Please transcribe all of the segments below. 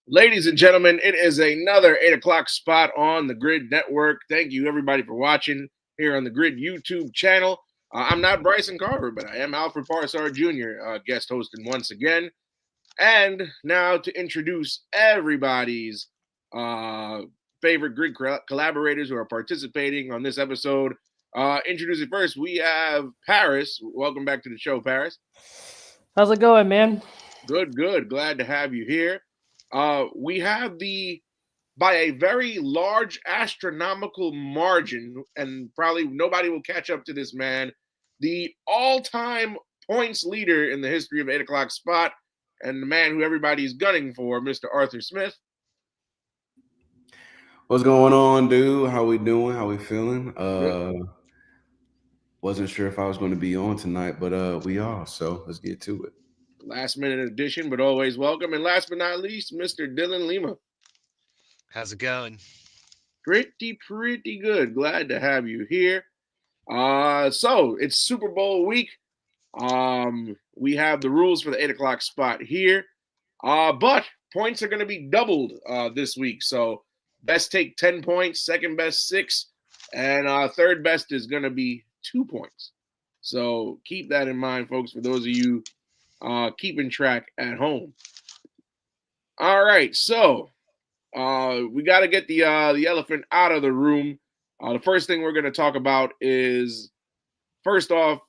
Ladies and gentlemen, it is another 8 o'clock spot on the Grid Network. Thank you, everybody, for watching here on the Grid YouTube channel. I'm not Bryson Carver, but I am Alfred Parsar Jr., guest hosting once again. And now to introduce everybody's uh, favorite Grid collaborators who are participating on this episode. Introducing first, we have Paris. Welcome back to the show, Paris. How's it going, man? Good, good. Glad to have you here. We have by a very large astronomical margin, and probably nobody will catch up to this man, the all-time points leader in the history of 8 o'clock spot, and the man who everybody's gunning for, Mr. Arthur Smith. What's going on, dude? How we doing? How we feeling? Wasn't sure if I was going to be on tonight, but we are. So let's get to it. Last minute addition, but always welcome. And last but not least, Mr. Dylan Lima. How's it going? Pretty good. Glad to have you here. So it's Super Bowl week. We have the rules for the 8 o'clock spot here. But points are going to be doubled this week. So best take 10 points, second best 6, and third best is going to be 2 points. So keep that in mind, folks, for those of you keeping track at home. All right, so we got to get the elephant out of the room. The first thing we're going to talk about is, first off,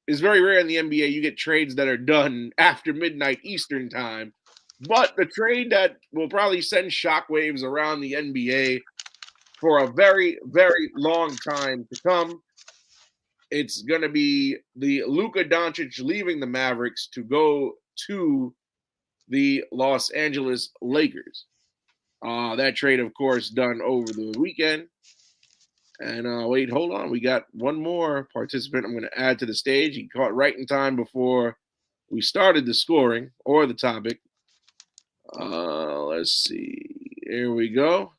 it's very rare in the NBA you get trades that are done after midnight Eastern time. But the trade that will probably send shockwaves around the NBA for a very, very long time to come, it's going to be the Luka Doncic leaving the Mavericks to go to the Los Angeles Lakers. That trade, of course, done over the weekend. And wait, hold on. We got one more participant I'm going to add to the stage. He caught right in time before we started the scoring or the topic. Let's see. Here we go.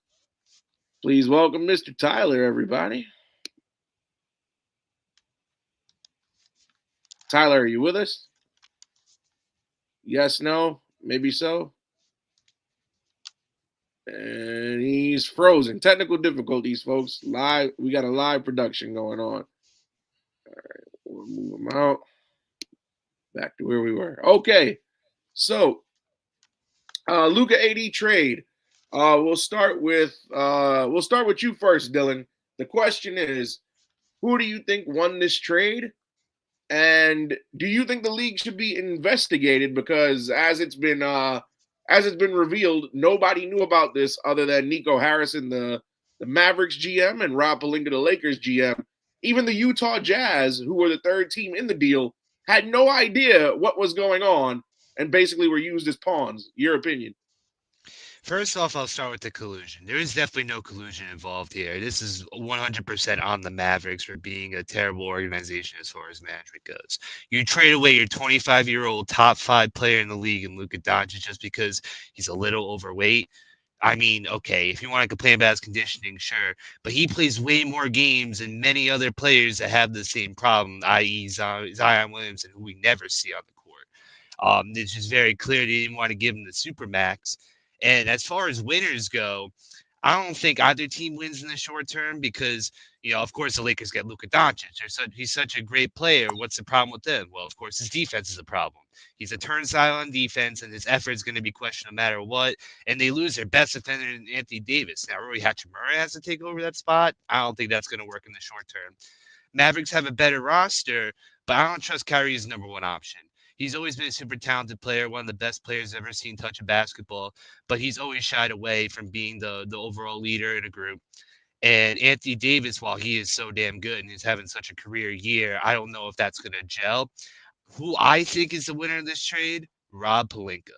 Please welcome Mr. Tyler, everybody. Tyler, are you with us? Yes, no, maybe so. And he's frozen. Technical difficulties, folks. Live. We got a live production going on. All right, we'll move him out. Back to where we were. Okay, so Luka AD trade. We'll start with you first, Dylan. The question is, who do you think won this trade? And do you think the league should be investigated? Because as it's been revealed, nobody knew about this other than Nico Harrison, the Mavericks GM, and Rob Pelinka, the Lakers GM. Even the Utah Jazz, who were the third team in the deal, had no idea what was going on and basically were used as pawns. Your opinion? First off, I'll start with the collusion. There is definitely no collusion involved here. This is 100% on the Mavericks for being a terrible organization as far as management goes. You trade away your 25-year-old top 5 player in the league in Luka Doncic just because he's a little overweight. I mean, okay, if you want to complain about his conditioning, sure, but he plays way more games than many other players that have the same problem, i.e. Zion Williamson, who we never see on the court. It's just very clear they didn't want to give him the supermax. And as far as winners go, I don't think either team wins in the short term because, of course, the Lakers get Luka Doncic. He's such a great player. What's the problem with them? Well, of course, his defense is a problem. He's a turnstile on defense, and his effort is going to be questioned no matter what. And they lose their best defender in Anthony Davis. Now, Roy Hachimura has to take over that spot. I don't think that's going to work in the short term. Mavericks have a better roster, but I don't trust Kyrie as number one option. He's always been a super talented player, one of the best players I've ever seen touch a basketball, but he's always shied away from being the overall leader in a group. And Anthony Davis, while he is so damn good and he's having such a career year, I don't know if that's going to gel. Who I think is the winner of this trade? Rob Pelinka.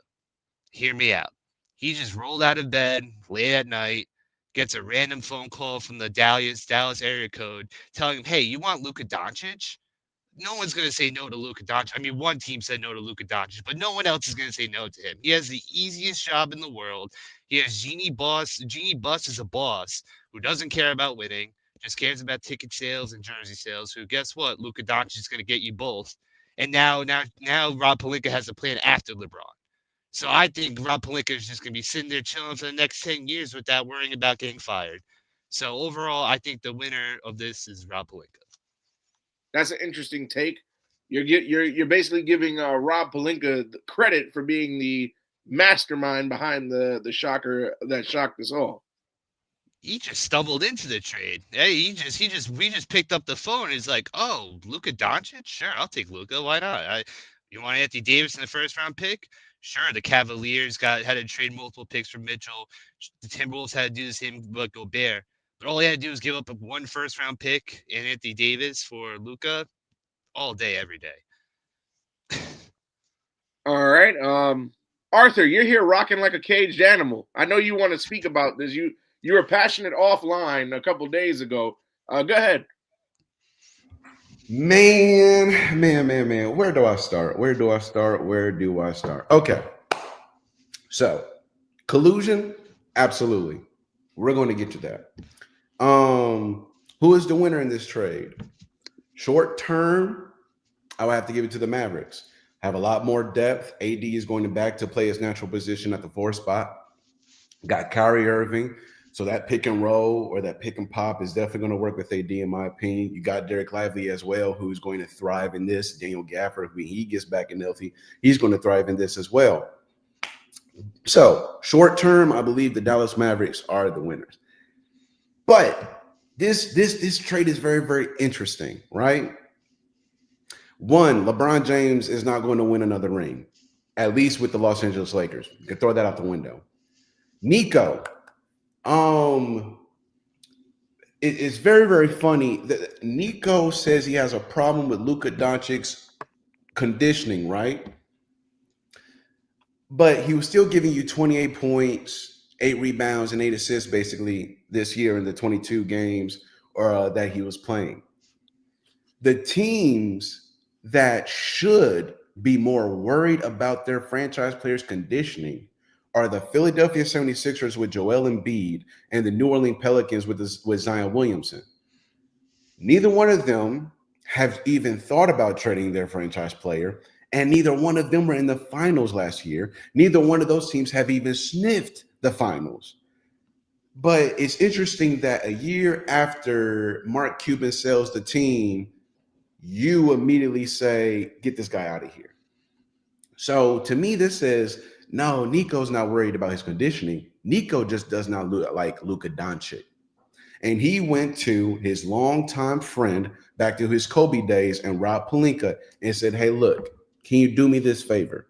Hear me out. He just rolled out of bed late at night, gets a random phone call from the Dallas area code telling him, hey, you want Luka Doncic? No one's going to say no to Luka Doncic. I mean, one team said no to Luka Doncic, but no one else is going to say no to him. He has the easiest job in the world. He has Genie Bus is a boss who doesn't care about winning, just cares about ticket sales and jersey sales. Who, guess what? Luka Doncic is going to get you both. And now Rob Pelinka has a plan after LeBron. So I think Rob Pelinka is just going to be sitting there chilling for the next 10 years without worrying about getting fired. So overall, I think the winner of this is Rob Pelinka. That's an interesting take. You're basically giving Rob Pelinka the credit for being the mastermind behind the shocker that shocked us all. He just stumbled into the trade. Hey, we just picked up the phone. And he's like, oh, Luka Doncic? Sure, I'll take Luka. Why not? You want Anthony Davis in the first round pick? Sure. The Cavaliers had to trade multiple picks for Mitchell. The Timberwolves had to do the same with Gobert. But all they had to do was give up one first round pick and Anthony Davis for Luka all day, every day. All right. Arthur, you're here rocking like a caged animal. I know you want to speak about this. You were passionate offline a couple days ago. Go ahead. Man. Where do I start? Okay. So, collusion, absolutely. We're going to get to that. Who is the winner in this trade? Short term, I would have to give it to the Mavericks. Have a lot more depth. AD is going back to play his natural position at the 4 spot. Got Kyrie Irving. So that pick and roll or that pick and pop is definitely going to work with AD, in my opinion. You got Derek Lively as well, who's going to thrive in this. Daniel Gafford, when he gets back and healthy, he's going to thrive in this as well. So short term, I believe the Dallas Mavericks are the winners. But this trade is very, very interesting, right? One, LeBron James is not going to win another ring, at least with the Los Angeles Lakers. You can throw that out the window. Nico, it's very, very funny that Nico says he has a problem with Luka Doncic's conditioning, right? But he was still giving you 28 points, 8 rebounds, and 8 assists basically this year in the 22 games that he was playing. The teams that should be more worried about their franchise players' conditioning are the Philadelphia 76ers with Joel Embiid and the New Orleans Pelicans with Zion Williamson. Neither one of them have even thought about trading their franchise player, and neither one of them were in the finals last year. Neither one of those teams have even sniffed the finals. But it's interesting that a year after Mark Cuban sells the team, you immediately say, get this guy out of here. So to me, this says, no, Nico's not worried about his conditioning. Nico just does not look like Luka Doncic. And he went to his longtime friend, back to his Kobe days, and Rob Pelinka, and said, hey, look, can you do me this favor?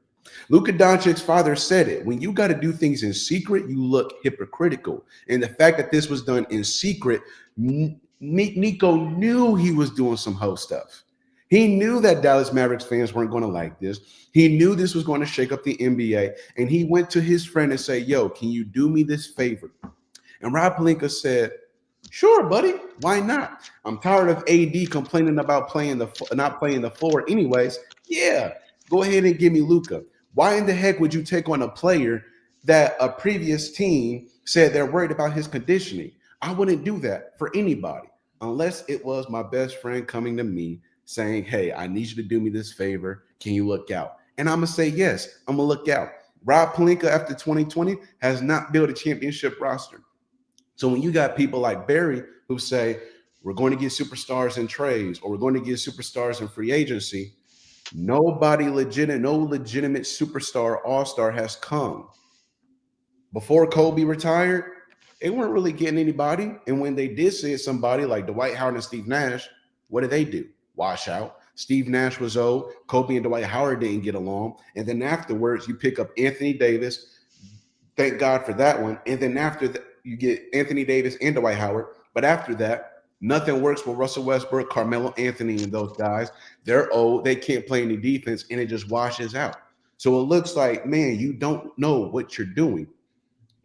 Luka Doncic's father said it. When you got to do things in secret, you look hypocritical. And the fact that this was done in secret, Nico knew he was doing some hoe stuff. He knew that Dallas Mavericks fans weren't going to like this. He knew this was going to shake up the NBA. And he went to his friend and said, yo, can you do me this favor? And Rob Pelinka said, sure, buddy. Why not? I'm tired of AD complaining about not playing the floor anyways. Yeah, go ahead and give me Luka. Why in the heck would you take on a player that a previous team said they're worried about his conditioning? I wouldn't do that for anybody unless it was my best friend coming to me saying, hey, I need you to do me this favor. Can you look out? And I'm going to say, yes, I'm going to look out. Rob Pelinka after 2020 has not built a championship roster. So when you got people like Barry who say, we're going to get superstars in trades or we're going to get superstars in free agency, no legitimate superstar, all-star has come. Before Kobe retired, they weren't really getting anybody. And when they did see somebody like Dwight Howard and Steve Nash, what did they do? Wash out. Steve Nash was old. Kobe and Dwight Howard didn't get along. And then afterwards, you pick up Anthony Davis. Thank God for that one. And then after that, you get Anthony Davis and Dwight Howard. But after that, nothing works with Russell Westbrook, Carmelo Anthony, and those guys. They're old. They can't play any defense, and it just washes out. So it looks like, man, you don't know what you're doing.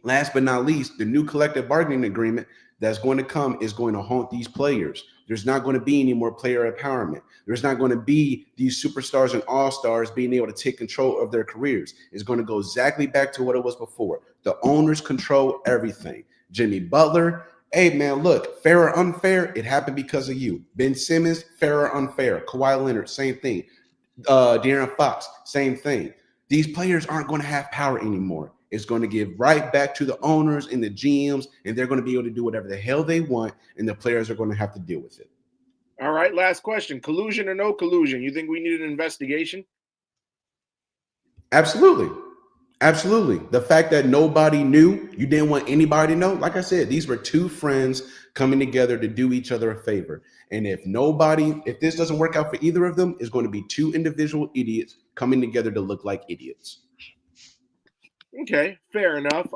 Last but not least, the new collective bargaining agreement that's going to come is going to haunt these players. There's not going to be any more player empowerment. There's not going to be these superstars and all-stars being able to take control of their careers. It's going to go exactly back to what it was before. The owners control everything. Jimmy Butler, hey, man, look, fair or unfair, it happened because of you. Ben Simmons, fair or unfair. Kawhi Leonard, same thing. DeAaron Fox, same thing. these players aren't going to have power anymore. It's going to give right back to the owners and the GMs, and they're going to be able to do whatever the hell they want, and the players are going to have to deal with it. All right, last question. Collusion or no collusion? You think we need an investigation? Absolutely. Absolutely. The fact that nobody knew, you didn't want anybody to know. Like I said, these were two friends coming together to do each other a favor. And if this doesn't work out for either of them, it's going to be two individual idiots coming together to look like idiots. Okay, fair enough.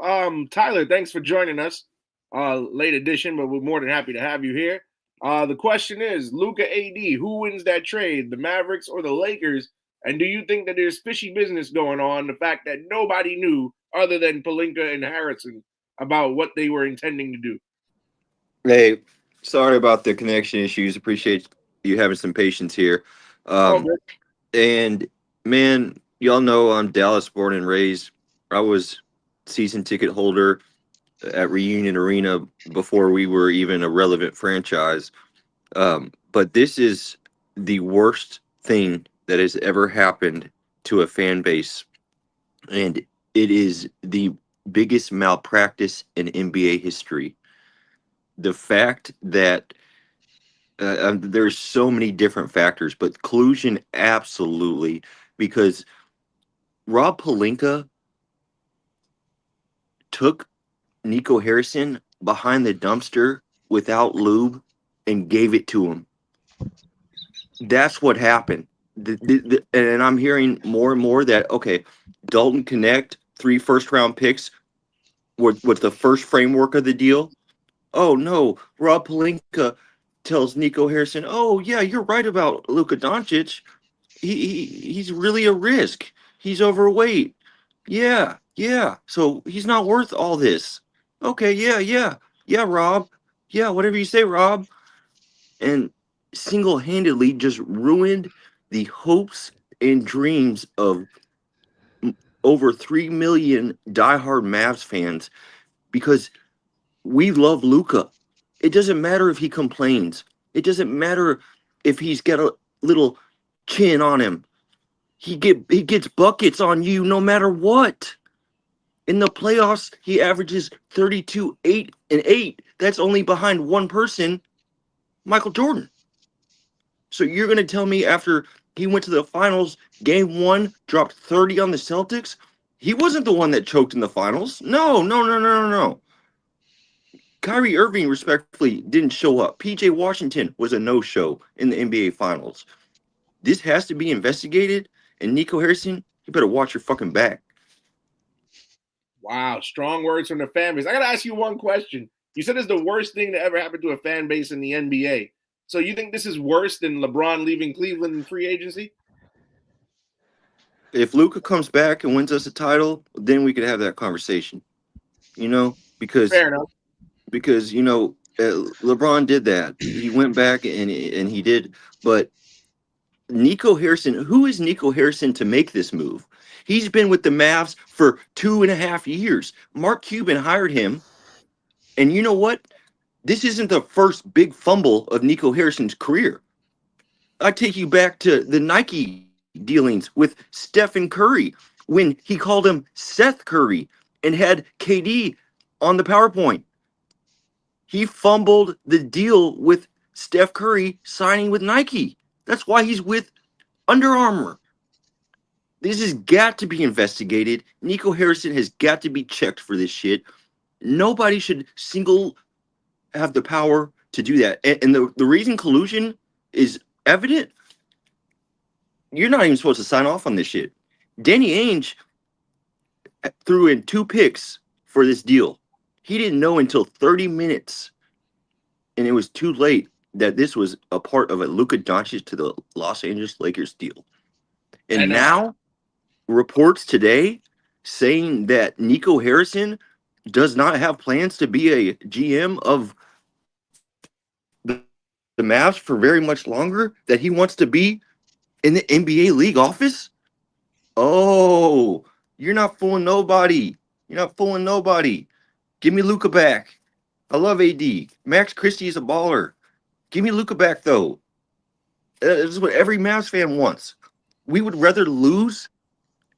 Tyler, thanks for joining us. Late edition, but we're more than happy to have you here. The question is, Luka AD, who wins that trade, the Mavericks or the Lakers? And do you think that there's fishy business going on, the fact that nobody knew other than Pelinka and Harrison about what they were intending to do? Hey, sorry about the connection issues. Appreciate you having some patience here. And man, y'all know I'm Dallas born and raised. I was season ticket holder at Reunion Arena before we were even a relevant franchise. But this is the worst thing that has ever happened to a fan base. And it is the biggest malpractice in NBA history. The fact that there's so many different factors, but collusion, absolutely, because Rob Pelinka took Nico Harrison behind the dumpster without lube and gave it to him. That's what happened. And I'm hearing more and more that, okay, Dalton Connect, 3 first-round picks was the first framework of the deal. Oh, no, Rob Pelinka tells Nico Harrison, oh, yeah, you're right about Luka Doncic. He's really a risk. He's overweight. Yeah. So he's not worth all this. Okay, yeah, Rob. Yeah, whatever you say, Rob. And single-handedly just ruined the hopes and dreams of over 3 million diehard Mavs fans because we love Luka. It doesn't matter if he complains. It doesn't matter if he's got a little chin on him. He gets buckets on you no matter what. In the playoffs, he averages 32, 8, and 8. That's only behind one person, Michael Jordan. So you're going to tell me after he went to the finals, game 1, dropped 30 on the Celtics? He wasn't the one that choked in the finals. No. Kyrie Irving, respectfully, didn't show up. PJ Washington was a no-show in the NBA Finals. This has to be investigated, and Nico Harrison, you better watch your fucking back. Wow, strong words from the fan base. I got to ask you one question. You said it's the worst thing that ever happened to a fan base in the NBA. So you think this is worse than LeBron leaving Cleveland in free agency? If Luka comes back and wins us a title, then we could have that conversation. Because fair enough. Because LeBron did that. He went back and he did. But Nico Harrison, who is Nico Harrison to make this move? He's been with the Mavs for 2.5 years. Mark Cuban hired him. And you know what? This isn't the first big fumble of Nico Harrison's career. I take you back to the Nike dealings with Stephen Curry when he called him Seth Curry and had KD on the PowerPoint. He fumbled the deal with Steph Curry signing with Nike. That's why he's with Under Armour. This has got to be investigated. Nico Harrison has got to be checked for this shit. Nobody should have the power to do that. And the reason collusion is evident, you're not even supposed to sign off on this shit. Danny Ainge threw in 2 picks for this deal. He didn't know until 30 minutes, and it was too late, that this was a part of a Luka Doncic to the Los Angeles Lakers deal. And now, reports today saying that Nico Harrison does not have plans to be a GM of the Mavs for very much longer, that he wants to be in the NBA league office. Oh, you're not fooling nobody. Give me Luka back. I love AD. Max Christie is a baller. Give me Luka back, though. This is what every Mavs fan wants. We would rather lose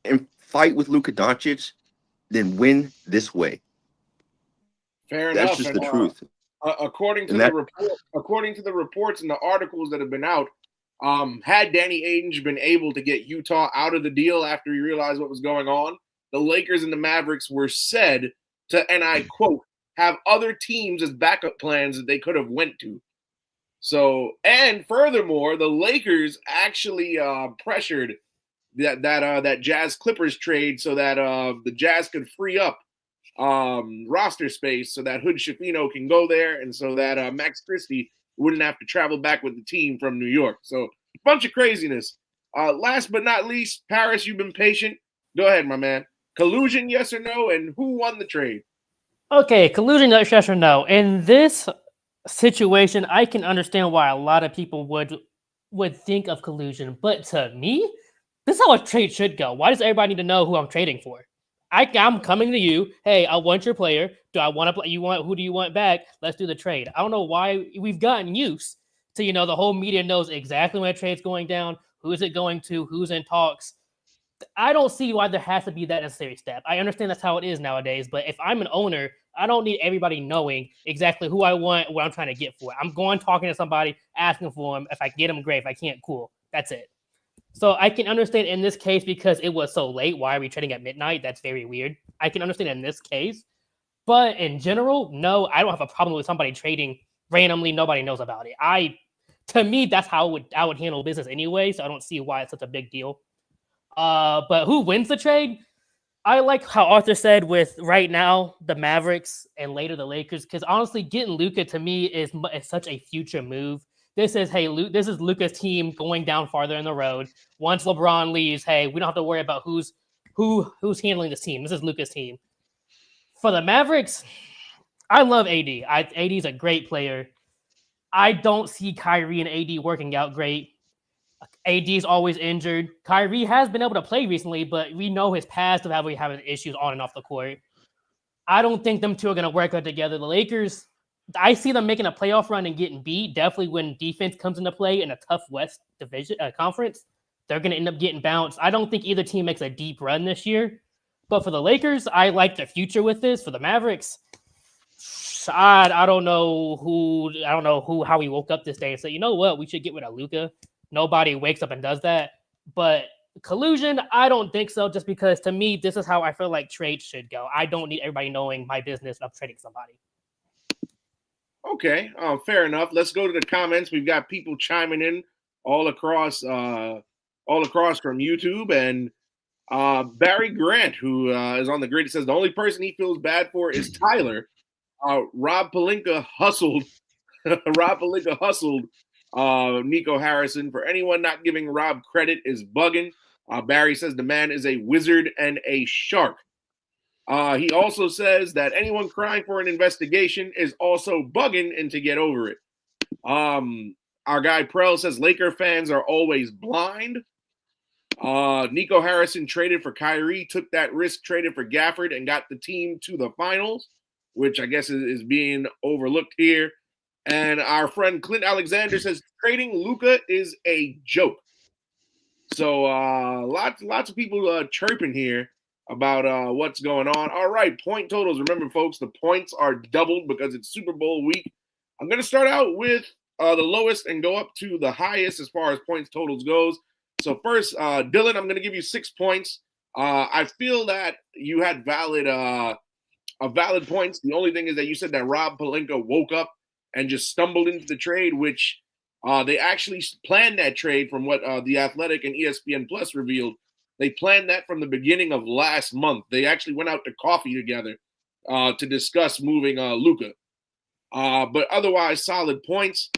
and fight with Luka Doncic, then win this way. Fair That's enough. just And, the truth. according to And the that report, according to the reports and the articles that have been out, had Danny Ainge been able to get Utah out of the deal after he realized what was going on, the Lakers and the Mavericks were said to, and I quote, have other teams as backup plans that they could have went to. So, and furthermore, the Lakers actually pressured that Jazz Clippers trade so that the Jazz could free up roster space so that Hood Schifino can go there, and so that Max Christie wouldn't have to travel back with the team from New York. So, a bunch of craziness. Last but not least, Paris, you've been patient. Go ahead, my man. Collusion, yes or no? And who won the trade? Okay, collusion, yes or no? In this situation, I can understand why a lot of people would think of collusion, but to me, this is how a trade should go. Why does everybody need to know who I'm trading for? I'm coming to you. Hey, I want your player. Do I want to play? Who do you want back? Let's do the trade. I don't know why we've gotten used to, the whole media knows exactly when a trade's going down, who's it going to, who's in talks. I don't see why there has to be that necessary step. I understand that's how it is nowadays, but if I'm an owner, I don't need everybody knowing exactly who I want, what I'm trying to get for it. I'm going talking to somebody, asking for them. If I get them, great. If I can't, cool. That's it. So I can understand in this case because it was so late. Why are we trading at midnight? That's very weird. I can understand in this case, but in general, no, I don't have a problem with somebody trading randomly. Nobody knows about it. To me, that's how I would handle business anyway. So I don't see why it's such a big deal. But who wins the trade? I like how Arthur said with right now the Mavericks and later the Lakers, because honestly, getting Luka to me is such a future move. This is this is Luka's team going down farther in the road. Once LeBron leaves, hey, we don't have to worry about who's handling this team. This is Luka's team. For the Mavericks, I love AD. AD is a great player. I don't see Kyrie and AD working out great. AD is always injured. Kyrie has been able to play recently, but we know his past of having issues on and off the court. I don't think them two are going to work out together. The Lakers, I see them making a playoff run and getting beat. Definitely when defense comes into play in a tough West division conference, they're going to end up getting bounced. I don't think either team makes a deep run this year. But for the Lakers, I like the future with this. For the Mavericks, I don't know how we woke up this day and said, you know what, we should get rid of Luka. Nobody wakes up and does that. But collusion, I don't think so, just because to me, this is how I feel like trades should go. I don't need everybody knowing my business of trading somebody. Okay, fair enough. Let's go to the comments. We've got people chiming in all across from YouTube, and Barry Grant, who is on the grid, says the only person he feels bad for is Tyler. Rob Pelinka hustled. Nico Harrison. For anyone not giving Rob credit is bugging. Barry says the man is a wizard and a shark. He also says that anyone crying for an investigation is also bugging and to get over it. Our guy Prell says Laker fans are always blind. Nico Harrison traded for Kyrie, took that risk, traded for Gafford, and got the team to the finals, which I guess is being overlooked here. And our friend Clint Alexander says trading Luka is a joke. So lots of people chirping here about what's going on. All right, point totals. Remember, folks, the points are doubled because it's Super Bowl week. I'm going to start out with the lowest and go up to the highest as far as points totals goes. So first, Dylan, I'm going to give you 6 points. I feel that you had valid points. The only thing is that you said that Rob Pelinka woke up and just stumbled into the trade, which they actually planned that trade from what The Athletic and ESPN Plus revealed. They planned that from the beginning of last month. They actually went out to coffee together to discuss moving Luka. But otherwise, solid points.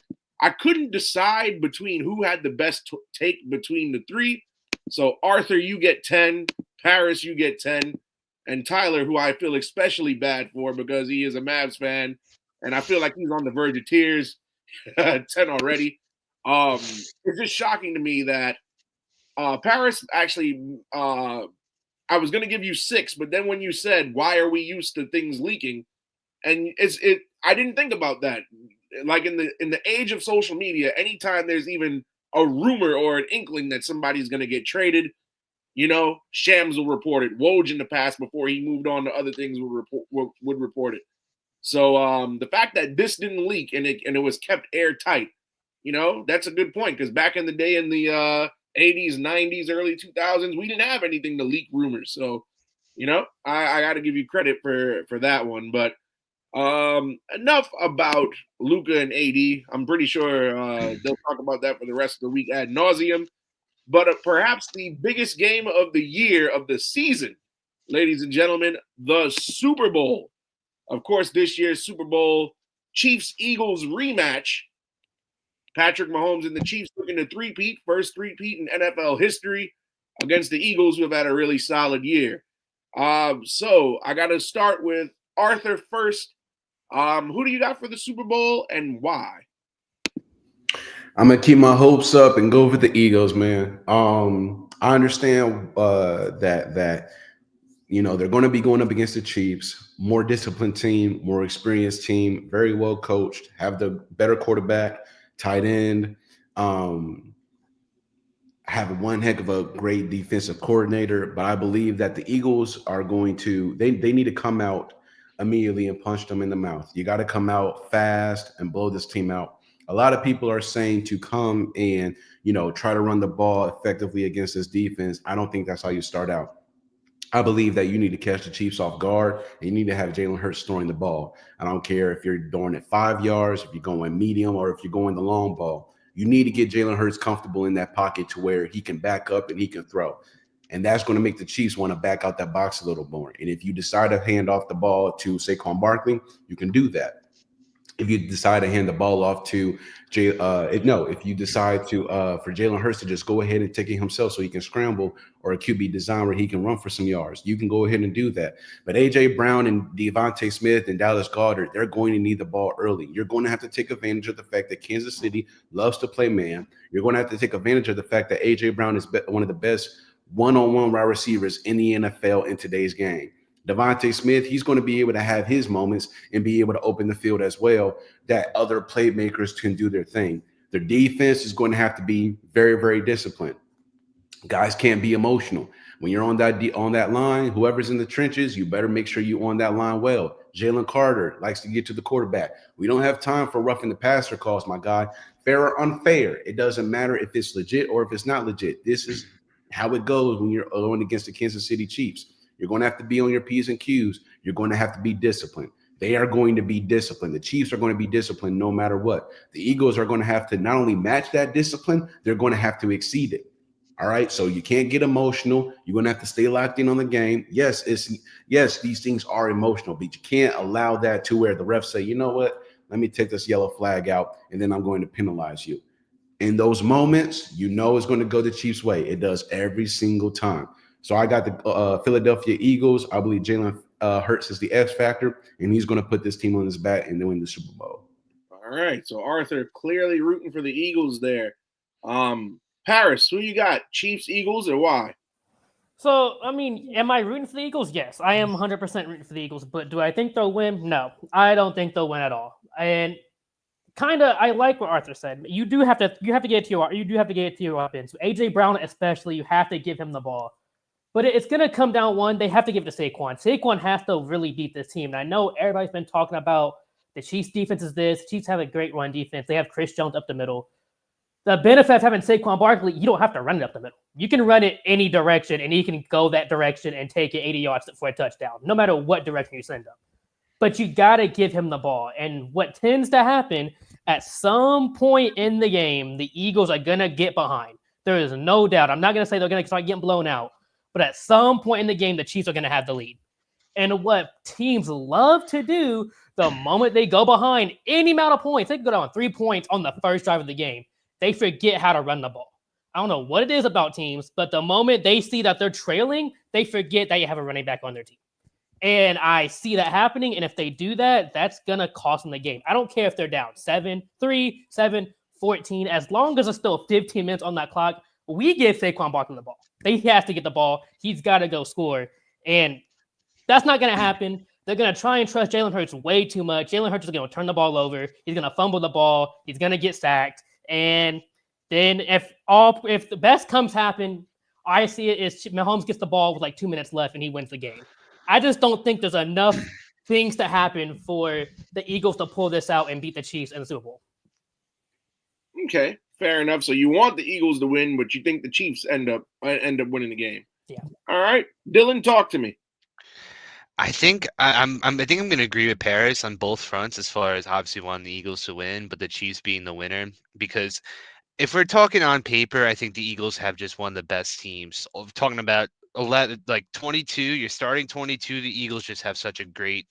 I couldn't decide between who had the best take between the three. So Arthur, you get 10. Paris, you get 10. And Tyler, who I feel especially bad for because he is a Mavs fan, and I feel like he's on the verge of tears, 10 already. It's just shocking to me that Paris actually, I was going to give you 6, but then when you said, why are we used to things leaking? And I didn't think about that. Like in the age of social media, anytime there's even a rumor or an inkling that somebody's going to get traded, Shams will report it. Woj in the past, before he moved on to other things, would report it. So the fact that this didn't leak and it was kept airtight, that's a good point, because back in the day, in the 80s, 90s, early 2000s, we didn't have anything to leak rumors. So, I got to give you credit for that one. But enough about Luka and AD. I'm pretty sure they'll talk about that for the rest of the week ad nauseum. But perhaps the biggest game of the year, of the season, ladies and gentlemen, the Super Bowl. Of course, this year's Super Bowl, Chiefs-Eagles rematch. Patrick Mahomes and the Chiefs looking to three-peat, first three-peat in NFL history, against the Eagles, who have had a really solid year. So I got to start with Arthur first. Who do you got for the Super Bowl, and why? I'm gonna keep my hopes up and go for the Eagles, man. I understand that they're going to be going up against the Chiefs, more disciplined team, more experienced team, very well coached, have the better quarterback, tight end, have one heck of a great defensive coordinator. But I believe that the Eagles are going to they need to come out immediately and punch them in the mouth. You got to come out fast and blow this team out. A lot of people are saying to come and, try to run the ball effectively against this defense. I don't think that's how you start out. I believe that you need to catch the Chiefs off guard, and you need to have Jalen Hurts throwing the ball. I don't care if you're throwing it 5 yards, if you're going medium, or if you're going the long ball. You need to get Jalen Hurts comfortable in that pocket to where he can back up and he can throw. And that's going to make the Chiefs want to back out that box a little more. And if you decide to hand off the ball to Saquon Barkley, you can do that. If you decide to hand the ball off to if you decide to for Jalen Hurts to just go ahead and take it himself so he can scramble, or a QB design where he can run for some yards, you can go ahead and do that. But A.J. Brown and Devontae Smith and Dallas Goedert, they're going to need the ball early. You're going to have to take advantage of the fact that Kansas City loves to play man. You're going to have to take advantage of the fact that A.J. Brown is one of the best one-on-one wide receivers in the NFL in today's game. Devontae Smith, he's going to be able to have his moments and be able to open the field as well, that other playmakers can do their thing. Their defense is going to have to be very, very disciplined. Guys can't be emotional. When you're on that line, whoever's in the trenches, you better make sure you're on that line well. Jalen Carter likes to get to the quarterback. We don't have time for roughing the passer calls, my guy. Fair or unfair, it doesn't matter if it's legit or if it's not legit. This is how it goes when you're going against the Kansas City Chiefs. You're going to have to be on your P's and Q's. You're going to have to be disciplined. They are going to be disciplined. The Chiefs are going to be disciplined no matter what. The Eagles are going to have to not only match that discipline, they're going to have to exceed it. All right. So you can't get emotional. You're going to have to stay locked in on the game. Yes, these things are emotional, but you can't allow that to where the refs say, you know what, let me take this yellow flag out and then I'm going to penalize you. In those moments, it's going to go the Chiefs' way. It does every single time. So I got the Philadelphia Eagles. I believe Jalen Hurts is the X factor, and he's going to put this team on his back and win the Super Bowl. All right. So Arthur clearly rooting for the Eagles there. Paris, who you got? Chiefs, Eagles, or why? So, am I rooting for the Eagles? Yes, I am 100% rooting for the Eagles. But do I think they'll win? No, I don't think they'll win at all. And I like what Arthur said. You have to get it to your weapons. AJ Brown especially, you have to give him the ball. But it's going to come down one. They have to give it to Saquon. Saquon has to really beat this team. And I know everybody's been talking about the Chiefs' defense is this. Chiefs have a great run defense. They have Chris Jones up the middle. The benefit of having Saquon Barkley, you don't have to run it up the middle. You can run it any direction, and he can go that direction and take it 80 yards for a touchdown, no matter what direction you send him. But you got to give him the ball. And what tends to happen, at some point in the game, the Eagles are going to get behind. There is no doubt. I'm not going to say they're going to start getting blown out. But at some point in the game, the Chiefs are going to have the lead. And what teams love to do, the moment they go behind any amount of points, they can go down 3 points on the first drive of the game, they forget how to run the ball. I don't know what it is about teams, but the moment they see that they're trailing, they forget that you have a running back on their team. And I see that happening. And if they do that, that's going to cost them the game. I don't care if they're down 7-3, 7-14. As long as there's still 15 minutes on that clock, we give Saquon Barkley the ball. He has to get the ball. He's got to go score. And that's not going to happen. They're going to try and trust Jalen Hurts way too much. Jalen Hurts is going to turn the ball over. He's going to fumble the ball. He's going to get sacked. And then if the best comes happen, I see it as Mahomes gets the ball with like 2 minutes left and he wins the game. I just don't think there's enough things to happen for the Eagles to pull this out and beat the Chiefs in the Super Bowl. Okay, fair enough. So you want the Eagles to win, but you think the Chiefs end up winning the game. Yeah. All right, Dylan, talk to me. I think I'm going to agree with Paris on both fronts as far as obviously wanting the Eagles to win, but the Chiefs being the winner. Because if we're talking on paper, I think the Eagles have just one of the best teams. Talking about 11, like 22, you're starting 22. The Eagles just have such a great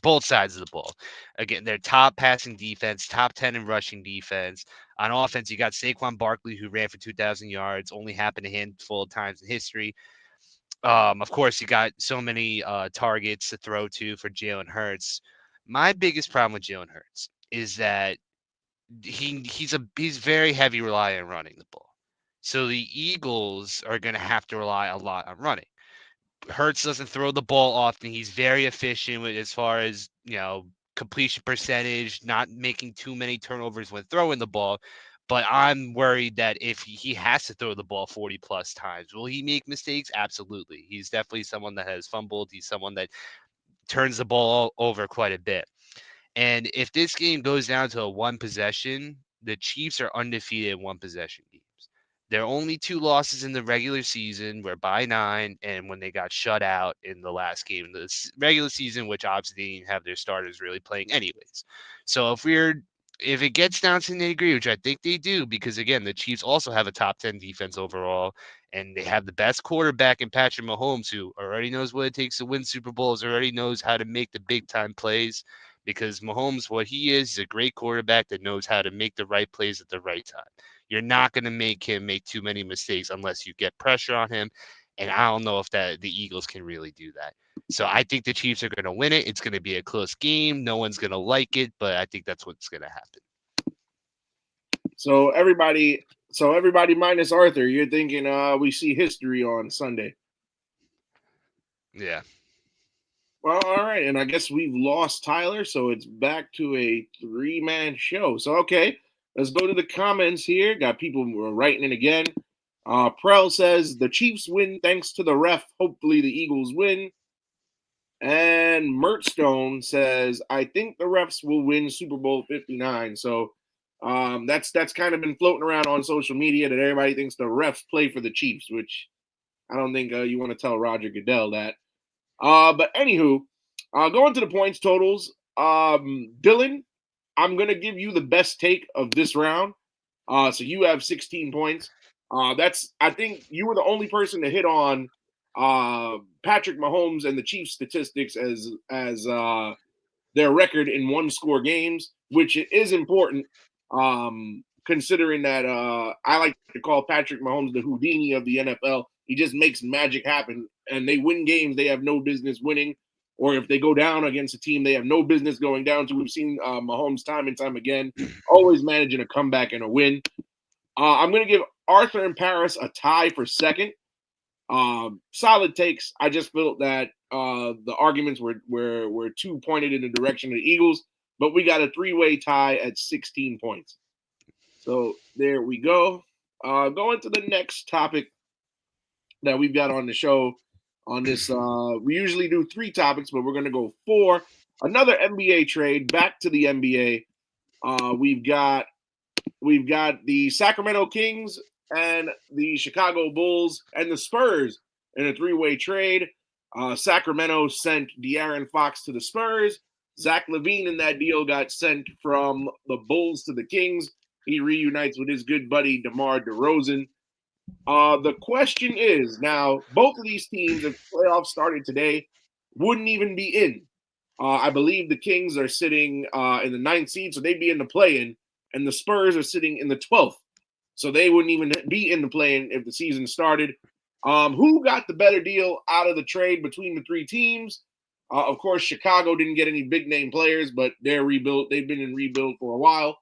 both sides of the ball. Again, they're top passing defense, top 10 in rushing defense. On offense, you got Saquon Barkley, who ran for 2,000 yards, only happened a handful of times in history. Of course, you got so many targets to throw to for Jalen Hurts. My biggest problem with Jalen Hurts is that he's very heavy reliant on running the ball. So the Eagles are going to have to rely a lot on running. Hurts doesn't throw the ball often. He's very efficient with as far as, completion percentage, not making too many turnovers when throwing the ball. But I'm worried that if he has to throw the ball 40 plus times, will he make mistakes? Absolutely. He's definitely someone that has fumbled. He's someone that turns the ball over quite a bit. And if this game goes down to a one possession, the Chiefs are undefeated in one possession games. Their only 2 losses in the regular season were by 9 and when they got shut out in the last game of the regular season, which obviously they didn't have their starters really playing anyways. So if it gets down to nitty-gritty, which I think they do, because again, the Chiefs also have a top 10 defense overall, and they have the best quarterback in Patrick Mahomes, who already knows what it takes to win Super Bowls, already knows how to make the big-time plays, because Mahomes, what he is a great quarterback that knows how to make the right plays at the right time. You're not going to make him make too many mistakes unless you get pressure on him, and I don't know if the Eagles can really do that. So I think the Chiefs are going to win it. It's going to be a close game. No one's going to like it, but I think that's what's going to happen. So everybody minus Arthur, you're thinking we see history on Sunday. Yeah. Well, all right, and I guess we've lost Tyler, so it's back to a 3-man show. So okay, let's go to the comments here. Got people writing in again. Prel says the Chiefs win thanks to the ref. Hopefully the Eagles win. And Mertstone says, I think the refs will win Super Bowl 59. So that's kind of been floating around on social media that everybody thinks the refs play for the Chiefs, which I don't think you want to tell Roger Goodell that. But anywho, going to the points totals, Dylan, I'm going to give you the best take of this round. So you have 16 points. I think you were the only person to hit on Patrick Mahomes and the Chiefs statistics as their record in 1-score games, which is important, considering that I like to call Patrick Mahomes the Houdini of the NFL. He just makes magic happen, and they win games they have no business winning, or if they go down against a team they have no business going down to. We've seen Mahomes time and time again, always managing a comeback and a win. I'm going to give Arthur and Paris a tie for second. Solid takes. I just felt that the arguments were too pointed in the direction of the Eagles, but we got a 3-way tie at 16 points. So there we go. Going to the next topic that we've got on the show on this. We usually do 3 topics, but we're going to go 4. Another NBA trade, back to the NBA. We've got the Sacramento Kings and the Chicago Bulls and the Spurs in a 3-way trade. Sacramento sent DeAaron Fox to the Spurs. Zach LaVine in that deal got sent from the Bulls to the Kings. He reunites with his good buddy DeMar DeRozan. The question is, now, both of these teams, if playoffs started today, wouldn't even be in. I believe the Kings are sitting in the 9th seed, so they'd be in the play-in, and the Spurs are sitting in the 12th. So they wouldn't even be in the play-in if the season started. Who got the better deal out of the trade between the 3 teams? Of course, Chicago didn't get any big-name players, but they're rebuilt. They've been in rebuild for a while.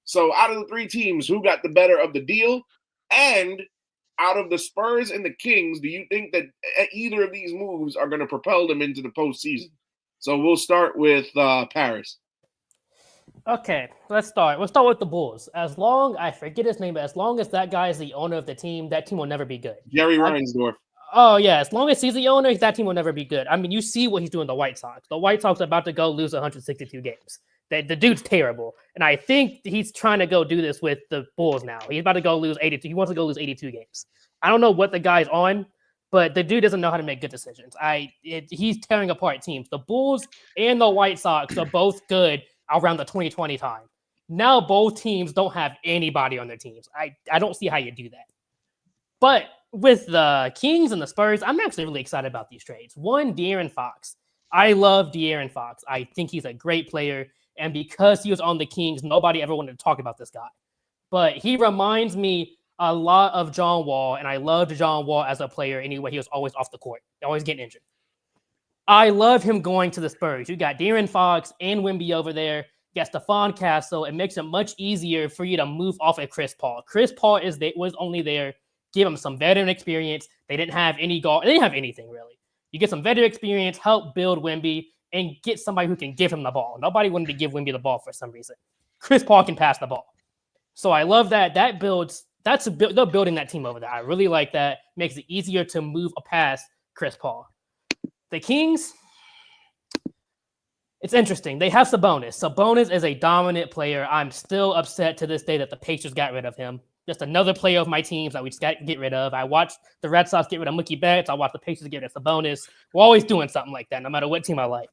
So out of the 3 teams, who got the better of the deal? And out of the Spurs and the Kings, do you think that either of these moves are going to propel them into the postseason? So we'll start with Paris. Okay, let's start. Let's start with the Bulls. I forget his name, but as long as that guy is the owner of the team, that team will never be good. Jerry Reinsdorf. Oh yeah, as long as he's the owner, that team will never be good. I mean, you see what he's doing. The White Sox. The White Sox are about to go lose 162 games. The dude's terrible, and I think he's trying to go do this with the Bulls now. He's about to go lose 82. He wants to go lose 82 games. I don't know what the guy's on, but the dude doesn't know how to make good decisions. He's tearing apart teams. The Bulls and the White Sox are both good around the 2020 time. Now both teams don't have anybody on their teams. I don't see how you do that. But with the Kings and the Spurs, I'm actually really excited about these trades. One, DeAaron Fox. I love DeAaron Fox. I think he's a great player. And because he was on the Kings, nobody ever wanted to talk about this guy. But he reminds me a lot of John Wall, and I loved John Wall as a player anyway. He was always off the court, always getting injured. I love him going to the Spurs. You got DeAaron Fox and Wemby over there. You got Stephon Castle. It makes it much easier for you to move off of Chris Paul. Chris Paul was only there. Give him some veteran experience. They didn't have any guard. They didn't have anything really. You get some veteran experience, help build Wemby, and get somebody who can give him the ball. Nobody wanted to give Wemby the ball for some reason. Chris Paul can pass the ball. So I love that. They're building that team over there. I really like that. Makes it easier to move past Chris Paul. The Kings, it's interesting. They have Sabonis. Sabonis is a dominant player. I'm still upset to this day that the Pacers got rid of him. Just another player of my teams that we just got to get rid of. I watched the Red Sox get rid of Mookie Betts. I watched the Pacers get rid of Sabonis. We're always doing something like that, no matter what team I like.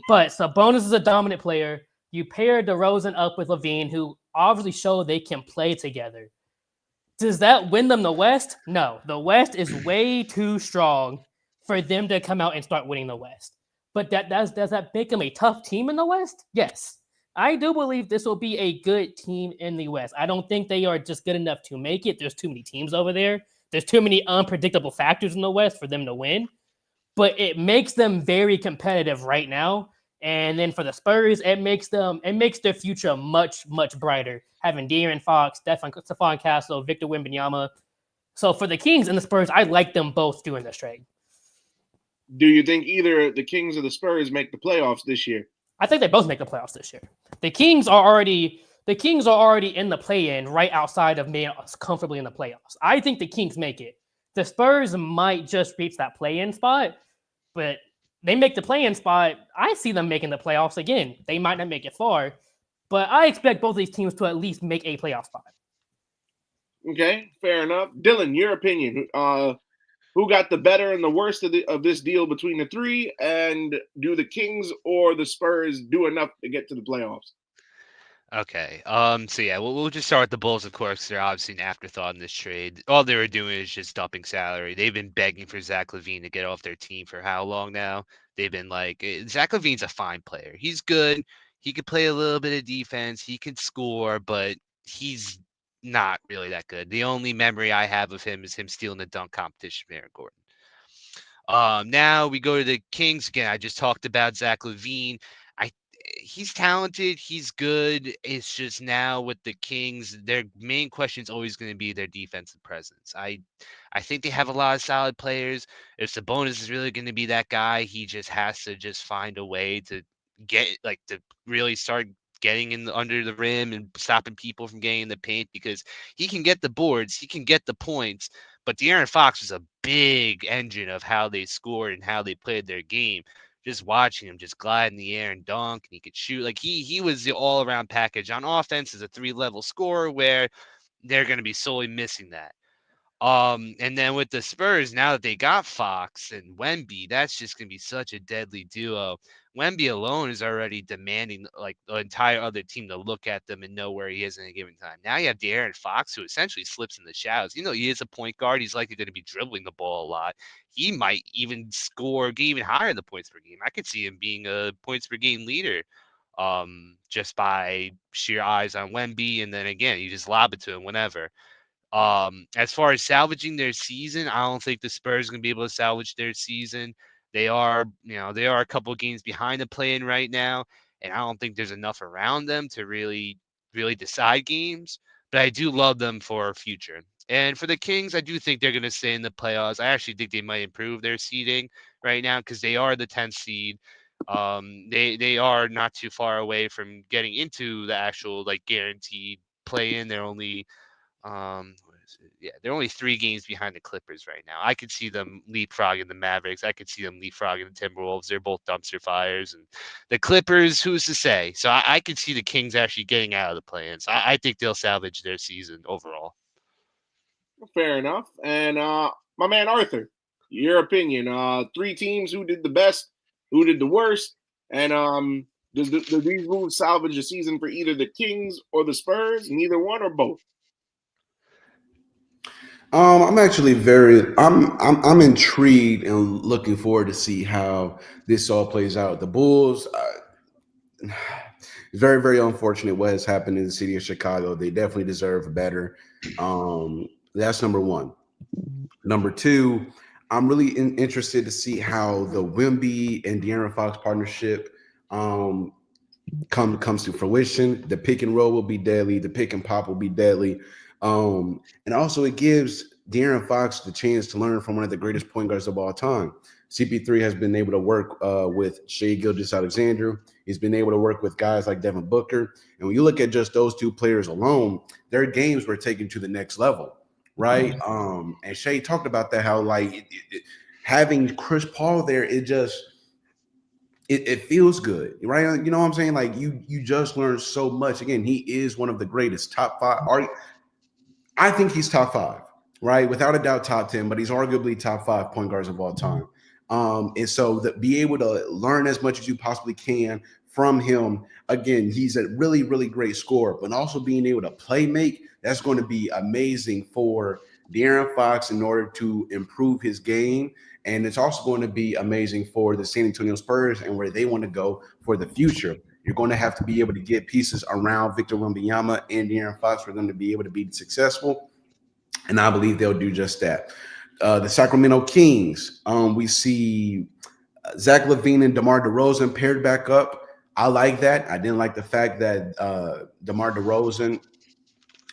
But Sabonis is a dominant player. You pair DeRozan up with Levine, who obviously show they can play together. Does that win them the West? No. The West is way too strong for them to come out and start winning the West. But does that make them a tough team in the West? Yes. I do believe this will be a good team in the West. I don't think they are just good enough to make it. There's too many teams over there. There's too many unpredictable factors in the West for them to win. But it makes them very competitive right now. And then for the Spurs, it makes their future much, much brighter. Having De'Aaron Fox, Stephon Castle, Victor Wembanyama. So for the Kings and the Spurs, I like them both doing this trade. Do you think either the Kings or the Spurs make the playoffs this year? I think they both make the playoffs this year. The Kings are already in the play-in, right outside of being comfortably in the playoffs. I think the Kings make it. The Spurs might just reach that play-in spot, but they make the play-in spot. I see them making the playoffs again. They might not make it far, but I expect both of these teams to at least make a playoff spot. Okay, fair enough. Dylan, your opinion. Who got the better and the worst of this deal between the three? And do the Kings or the Spurs do enough to get to the playoffs? Okay. So yeah, we'll just start with the Bulls, of course. They're obviously an afterthought in this trade. All they were doing is just dumping salary. They've been begging for Zach LaVine to get off their team for how long now? They've been like, Zach LaVine's a fine player. He's good. He could play a little bit of defense. He can score, but he's not really that good. The only memory I have of him is him stealing the dunk competition from Aaron Gordon. Now we go to the Kings again. I just talked about Zach LaVine. He's talented. He's good. It's just now with the Kings, their main question is always going to be their defensive presence. I think they have a lot of solid players. If Sabonis is really going to be that guy, he just has to just find a way to to really start getting in under the rim and stopping people from getting in the paint, because he can get the boards, he can get the points. But De'Aaron Fox was a big engine of how they scored and how they played their game. Just watching him just glide in the air and dunk, and he could shoot. Like he was the all-around package on offense as a 3-level scorer, where they're going to be solely missing that. And then with the Spurs, now that they got Fox and Wemby, that's just going to be such a deadly duo. Wemby alone is already demanding like the entire other team to look at them and know where he is in a given time. Now you have De'Aaron Fox, who essentially slips in the shadows. He is a point guard. He's likely going to be dribbling the ball a lot. He might even score even higher than points per game. I could see him being a points per game leader just by sheer eyes on Wemby. And then again, you just lob it to him whenever. As far as salvaging their season, I don't think the Spurs are going to be able to salvage their season. They are a couple of games behind the play-in right now, and I don't think there's enough around them to really, really decide games. But I do love them for future. And for the Kings, I do think they're going to stay in the playoffs. I actually think they might improve their seeding right now because they are the 10th seed. They are not too far away from getting into the actual like guaranteed play-in. They're only what is it? Yeah, they're only 3 games behind the Clippers right now. I could see them leapfrogging the Mavericks. I could see them leapfrogging the Timberwolves. They're both dumpster fires, and the Clippers, who's to say? So I could see the Kings actually getting out of the play-in. So I think they'll salvage their season overall. Fair enough. And my man Arthur, your opinion. 3 teams, who did the best, who did the worst, and do these moves salvage the season for either the Kings or the Spurs? Neither one or both? I'm actually I'm intrigued and looking forward to see how this all plays out. The Bulls, it's very, very unfortunate what has happened in the city of Chicago. They definitely deserve better. That's number one. Number two, I'm really interested to see how the Wemby and DeAaron Fox partnership comes to fruition. The pick and roll will be deadly. The pick and pop will be deadly. And also it gives DeAaron Fox the chance to learn from one of the greatest point guards of all time. CP3 has been able to work with Shai Gilgeous-Alexander. He's been able to work with guys like Devin Booker. And when you look at just those 2 players alone, their games were taken to the next level, right? And Shai talked about that, how like having Chris Paul there, it feels good, right? You know what I'm saying? Like you just learn so much. Again, he is one of the greatest, top 5. I think he's top 5, right? Without a doubt, top 10, but he's arguably top 5 point guards of all time. And so be able to learn as much as you possibly can from him. Again, he's a really, really great scorer, but also being able to play make, that's going to be amazing for DeAaron Fox in order to improve his game. And it's also going to be amazing for the San Antonio Spurs and where they want to go for the future. You're going to have to be able to get pieces around Victor Wembanyama and DeAaron Fox for them to be able to be successful. And I believe they'll do just that. The Sacramento Kings, we see Zach LaVine and DeMar DeRozan paired back up. I like that. I didn't like the fact that DeMar DeRozan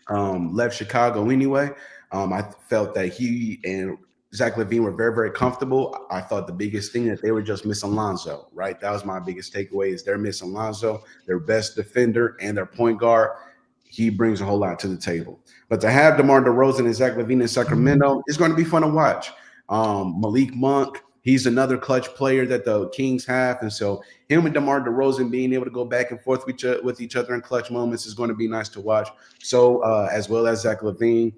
left Chicago anyway. I felt that he and Zach LaVine were very, very comfortable. I thought the biggest thing that they were just missing Lonzo, right? That was my biggest takeaway is they're missing Lonzo, their best defender and their point guard. He brings a whole lot to the table. But to have DeMar DeRozan and Zach LaVine in Sacramento, it's going to be fun to watch. Malik Monk, he's another clutch player that the Kings have. And so him and DeMar DeRozan being able to go back and forth with each other in clutch moments is going to be nice to watch. So as well as Zach LaVine,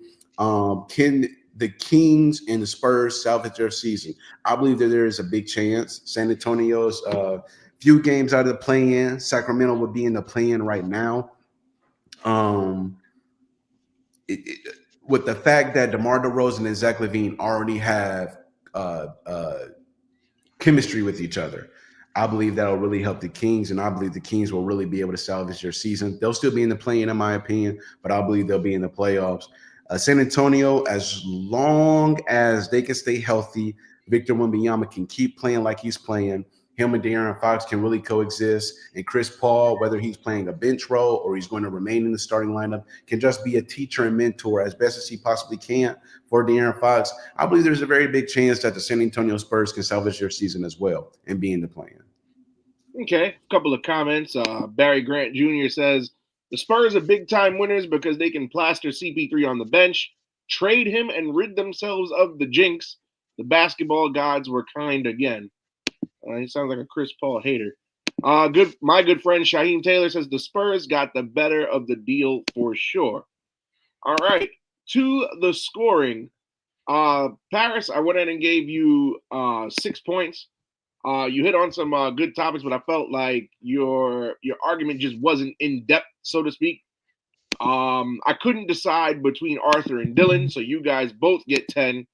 can the Kings and the Spurs salvage their season? I believe that there is a big chance. San Antonio's few games out of the play-in. Sacramento would be in the play-in right now. With the fact that DeMar DeRozan and Zach LaVine already have chemistry with each other, I believe that'll really help the Kings, and I believe the Kings will really be able to salvage their season. They'll still be in the play-in, in my opinion, but I believe they'll be in the playoffs. San Antonio, as long as they can stay healthy, Victor Wembanyama can keep playing like he's playing. Him and DeAaron Fox can really coexist. And Chris Paul, whether he's playing a bench role or he's going to remain in the starting lineup, can just be a teacher and mentor as best as he possibly can for DeAaron Fox. I believe there's a very big chance that the San Antonio Spurs can salvage their season as well and be in the play-in. Okay, a couple of comments. Barry Grant Jr. says, the Spurs are big-time winners because they can plaster CP3 on the bench, trade him, and rid themselves of the jinx. The basketball gods were kind again. He sounds like a Chris Paul hater. My good friend Shaheem Taylor says the Spurs got the better of the deal for sure. All right, to the scoring. Paris, I went in and gave you 6 points. You hit on some good topics, but I felt like your argument just wasn't in depth, so to speak. I couldn't decide between Arthur and Dylan, so you guys both get 10.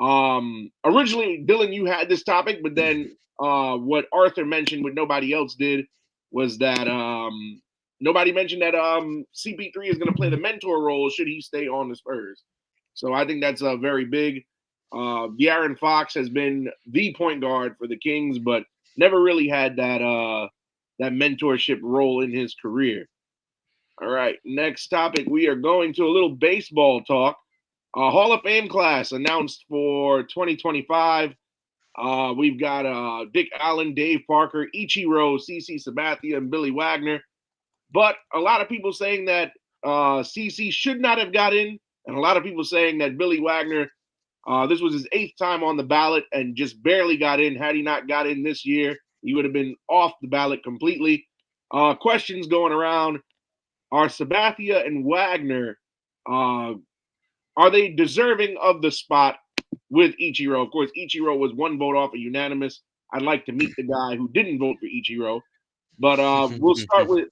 Originally, Dylan, you had this topic, but then what Arthur mentioned, what nobody else did, was that nobody mentioned that CP3 is going to play the mentor role should he stay on the Spurs. So I think that's very big. DeAaron Fox has been the point guard for the Kings, but never really had that mentorship role in his career. All right, next topic. We are going to a little baseball talk. Hall of Fame class announced for 2025. We've got Dick Allen, Dave Parker, Ichiro, CC Sabathia, and Billy Wagner. But a lot of people saying that CC should not have got in, and a lot of people saying that Billy Wagner, this was his 8th time on the ballot and just barely got in. Had he not got in this year, he would have been off the ballot completely. Questions going around: are Sabathia and Wagner, are they deserving of the spot with Ichiro? Of course, Ichiro was 1 vote off a unanimous. I'd like to meet the guy who didn't vote for Ichiro, but we'll start with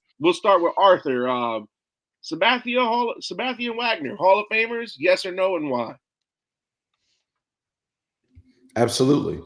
Arthur. Sabathia and Wagner, Hall of Famers, yes or no, and why? Absolutely.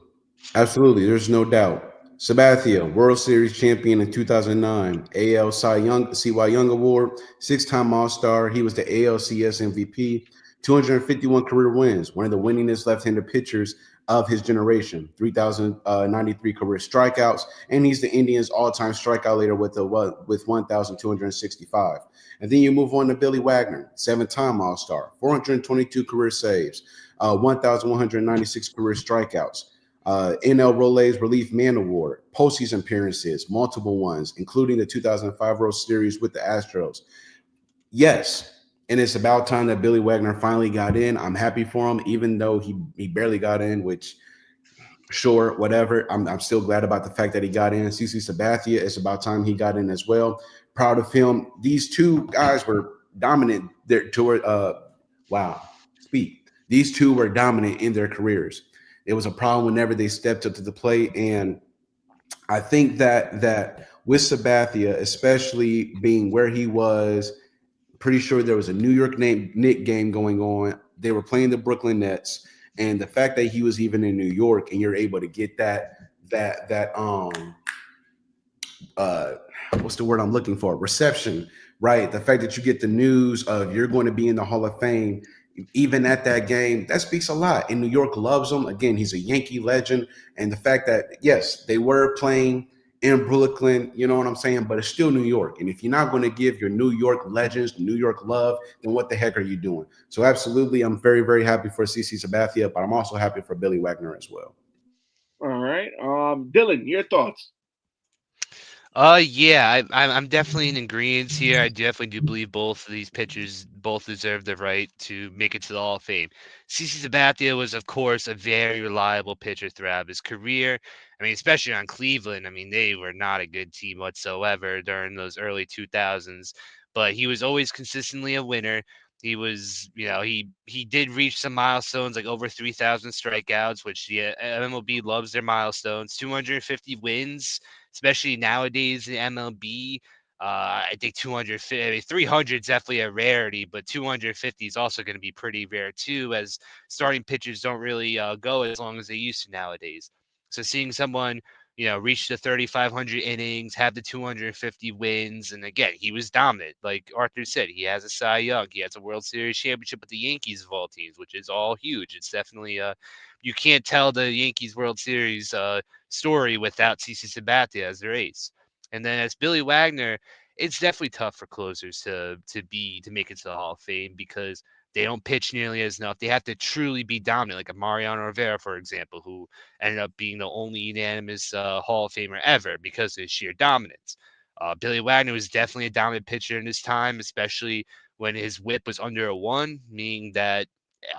Absolutely. There's no doubt. Sabathia, World Series champion in 2009, AL CY Young Award, 6-time All-Star. He was the ALCS MVP, 251 career wins, one of the winningest left-handed pitchers of his generation, 3,093 career strikeouts, and he's the Indians' all-time strikeout leader with 1,265. And then you move on to Billy Wagner, 7-time All-Star, 422 career saves, 1,196 career strikeouts. NL Rolex Relief Man Award, postseason appearances, multiple ones, including the 2005 World Series with the Astros. Yes, and it's about time that Billy Wagner finally got in. I'm happy for him, even though he barely got in, which, sure, whatever. I'm still glad about the fact that he got in. CC Sabathia, it's about time he got in as well. Proud of him. These two guys were dominant These two were dominant in their careers. It was a problem whenever they stepped up to the plate. And I think that with Sabathia, especially being where he was, pretty sure there was a New York Knicks game going on. They were playing the Brooklyn Nets. And the fact that he was even in New York and you're able to get what's the word I'm looking for? Reception, right? The fact that you get the news of you're going to be in the Hall of Fame, even at that game, that speaks a lot. And New York loves him. Again, he's a Yankee legend. And the fact that, yes, they were playing in Brooklyn, you know what I'm saying? But it's still New York. And if you're not going to give your New York legends, New York love, then what the heck are you doing? So absolutely, I'm very, very happy for CC Sabathia, but I'm also happy for Billy Wagner as well. All right. Dylan, your thoughts? Yeah, I'm definitely in agreement here. I definitely do believe both of these pitchers both deserve the right to make it to the Hall of Fame. CC Sabathia was, of course, a very reliable pitcher throughout his career. I mean, especially on Cleveland. I mean, they were not a good team whatsoever during those early 2000s, but he was always consistently a winner. He was, he did reach some milestones like over 3,000 strikeouts, which the MLB loves their milestones, 250 wins, especially nowadays in MLB. I think 250, 300 is definitely a rarity, but 250 is also going to be pretty rare too, as starting pitchers don't really go as long as they used to nowadays. So seeing someone, reach the 3,500 innings, have the 250 wins, and again, he was dominant. Like Arthur said, he has a Cy Young, he has a World Series championship with the Yankees of all teams, which is all huge. It's definitely you can't tell the Yankees World Series story without CC Sabathia as their ace. And then as Billy Wagner, it's definitely tough for closers to make it to the Hall of Fame because they don't pitch nearly as enough. They have to truly be dominant, like a Mariano Rivera, for example, who ended up being the only unanimous Hall of Famer ever because of his sheer dominance. Billy Wagner was definitely a dominant pitcher in his time, especially when his whip was under a 1, meaning that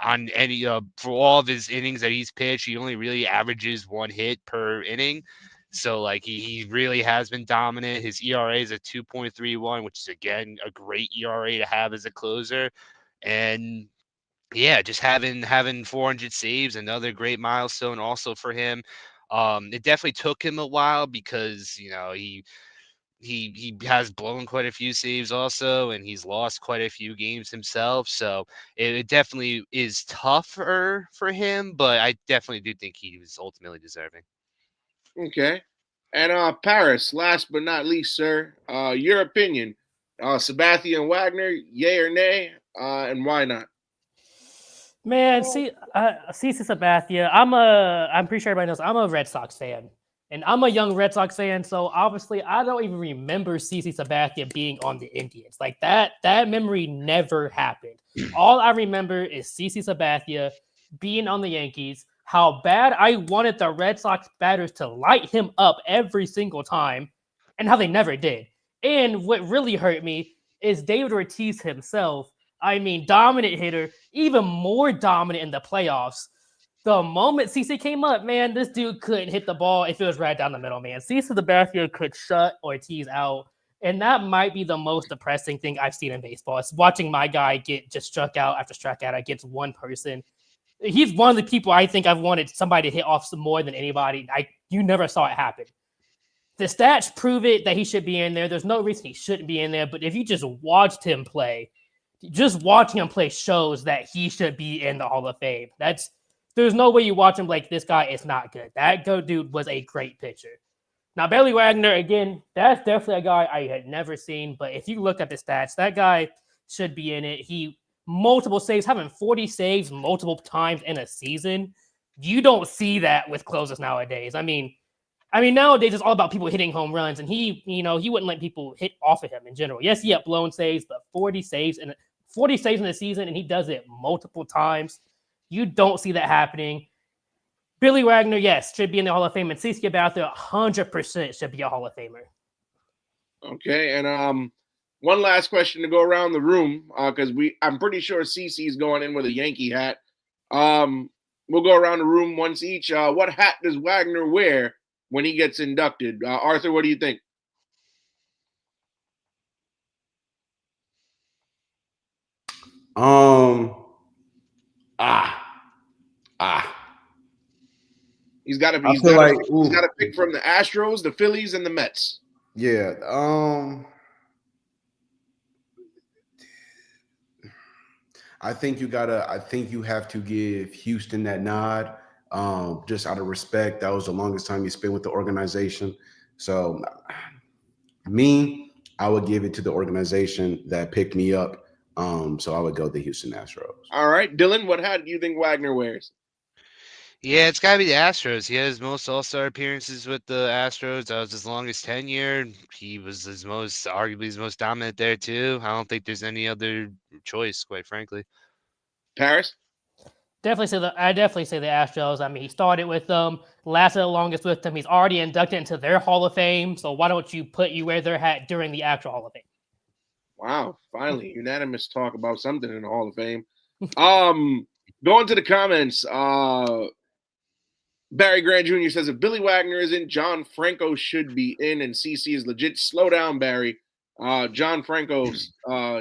on any for all of his innings that he's pitched, he only really averages 1 hit per inning. So like he really has been dominant. His ERA is a 2.31, which is again a great ERA to have as a closer. And yeah, just having 400 saves, another great milestone also for him. It definitely took him a while because he has blown quite a few saves also, and he's lost quite a few games himself. So it definitely is tougher for him, but I definitely do think he was ultimately deserving. Okay. And Paris, last but not least, sir, your opinion. Sabathia and Wagner, yay or nay? And why not? Man, see, Sabathia. I'm pretty sure everybody knows I'm a Red Sox fan, and I'm a young Red Sox fan. So obviously, I don't even remember CC Sabathia being on the Indians. Like that memory never happened. All I remember is CC Sabathia being on the Yankees, how bad I wanted the Red Sox batters to light him up every single time, and how they never did. And what really hurt me is David Ortiz himself. I mean, dominant hitter, even more dominant in the playoffs. The moment CC came up, man, this dude couldn't hit the ball if it was right down the middle, man. CC the backfield could shut Ortiz out. And that might be the most depressing thing I've seen in baseball. It's watching my guy get just struck out after struck out against one person. He's one of the people I think I've wanted somebody to hit off some more than anybody. You never saw it happen. The stats prove it that he should be in there. There's no reason he shouldn't be in there. But if you just watched him play, just watching him play shows that he should be in the Hall of Fame. There's no way you watch him like this guy is not good. That dude was a great pitcher. Now, Billy Wagner, again, that's definitely a guy I had never seen. But if you look at the stats, that guy should be in it. He multiple saves, having 40 saves multiple times in a season. You don't see that with closers nowadays. I mean, nowadays it's all about people hitting home runs, and he wouldn't let people hit off of him in general. Yes, he had blown saves, but 40 saves in the season, and he does it multiple times. You don't see that happening. Billy Wagner, yes, should be in the Hall of Fame, and CC Sabathia 100% should be a Hall of Famer. Okay, and one last question to go around the room, because I'm pretty sure CC is going in with a Yankee hat. We'll go around the room once each. What hat does Wagner wear when he gets inducted? Arthur, what do you think? He's got to pick from the Astros, the Phillies, and the Mets. Yeah. I think you have to give Houston that nod. Just out of respect. That was the longest time you spent with the organization. So I would give it to the organization that picked me up. So I would go the Houston Astros. All right. Dylan, what hat do you think Wagner wears? Yeah, it's got to be the Astros. He has most All-Star appearances with the Astros. That was his longest tenure. He was arguably his most dominant there, too. I don't think there's any other choice, quite frankly. Paris? I definitely say the Astros. I mean, he started with them, lasted the longest with them. He's already inducted into their Hall of Fame. So why don't you wear their hat during the actual Hall of Fame? Wow, finally, unanimous talk about something in the Hall of Fame. Going to the comments, Barry Grant Jr. says, if Billy Wagner isn't, John Franco should be in, and CC is legit. Slow down, Barry. John Franco,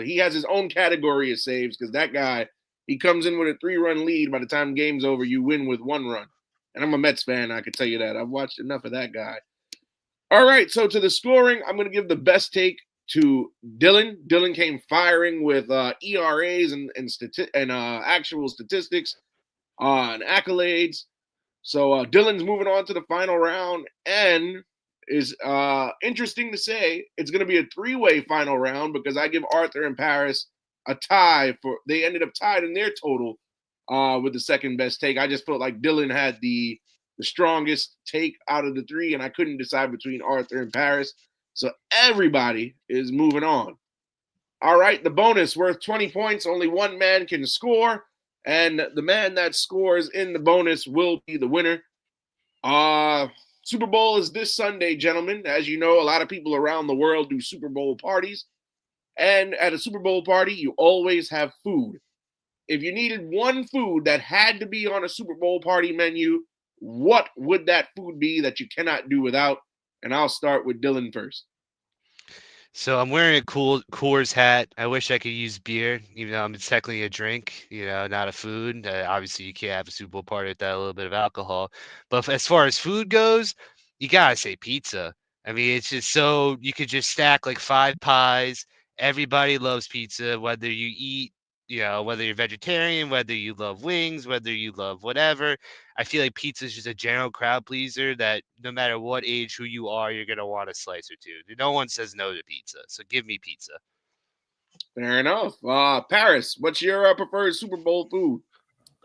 he has his own category of saves because that guy, he comes in with a 3-run lead. By the time game's over, you win with 1 run. And I'm a Mets fan, I can tell you that. I've watched enough of that guy. All right, so to the scoring, I'm going to give the best take to Dylan. Dylan came firing with ERAs and actual statistics and accolades. So Dylan's moving on to the final round, and is interesting to say it's going to be a 3-way final round because I give Arthur and Paris a tie. They ended up tied in their total with the second best take. I just felt like Dylan had the strongest take out of the 3, and I couldn't decide between Arthur and Paris. So everybody is moving on. All right, the bonus worth 20 points. Only one man can score, and the man that scores in the bonus will be the winner. Super Bowl is this Sunday, gentlemen. As you know, a lot of people around the world do Super Bowl parties. And at a Super Bowl party, you always have food. If you needed one food that had to be on a Super Bowl party menu, what would that food be that you cannot do without? And I'll start with Dylan first. So I'm wearing a Coors hat. I wish I could use beer, even though it's technically a drink, not a food. Obviously, you can't have a Super Bowl party without a little bit of alcohol. But as far as food goes, you got to say pizza. I mean, it's just so you could just stack like 5 pies. Everybody loves pizza, whether you eat, whether you're vegetarian, whether you love wings, whether you love whatever. I feel like pizza is just a general crowd pleaser that no matter what age, who you are, you're going to want a slice or two. No one says no to pizza. So give me pizza. Fair enough. Paris, what's your preferred Super Bowl food?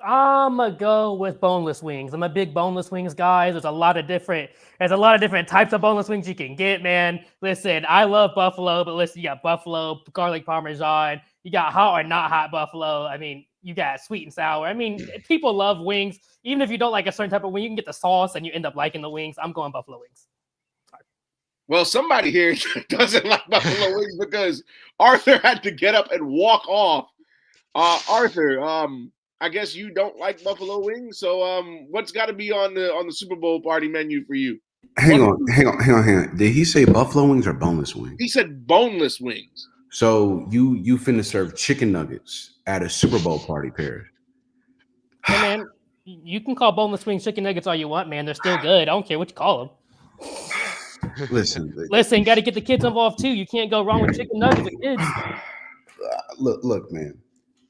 I'm going to go with boneless wings. I'm a big boneless wings guy. There's a lot of different types of boneless wings you can get, man. Listen, I love buffalo, but listen, you got buffalo, garlic parmesan. You got hot or not hot buffalo. I mean, you got sweet and sour. I mean, people love wings. Even if you don't like a certain type of wing, you can get the sauce and you end up liking the wings. I'm going buffalo wings. Well, somebody here doesn't like buffalo wings because Arthur had to get up and walk off. Arthur, I guess you don't like buffalo wings. So what's got to be on the Super Bowl party menu for you? Hang on. Did he say buffalo wings or boneless wings? He said boneless wings. So you finna serve chicken nuggets at a Super Bowl party, Paris? Hey, man, you can call boneless wings chicken nuggets all you want, man. They're still good. I don't care what you call them. Listen, got to get the kids involved too. You can't go wrong with chicken nuggets with kids. Look, man.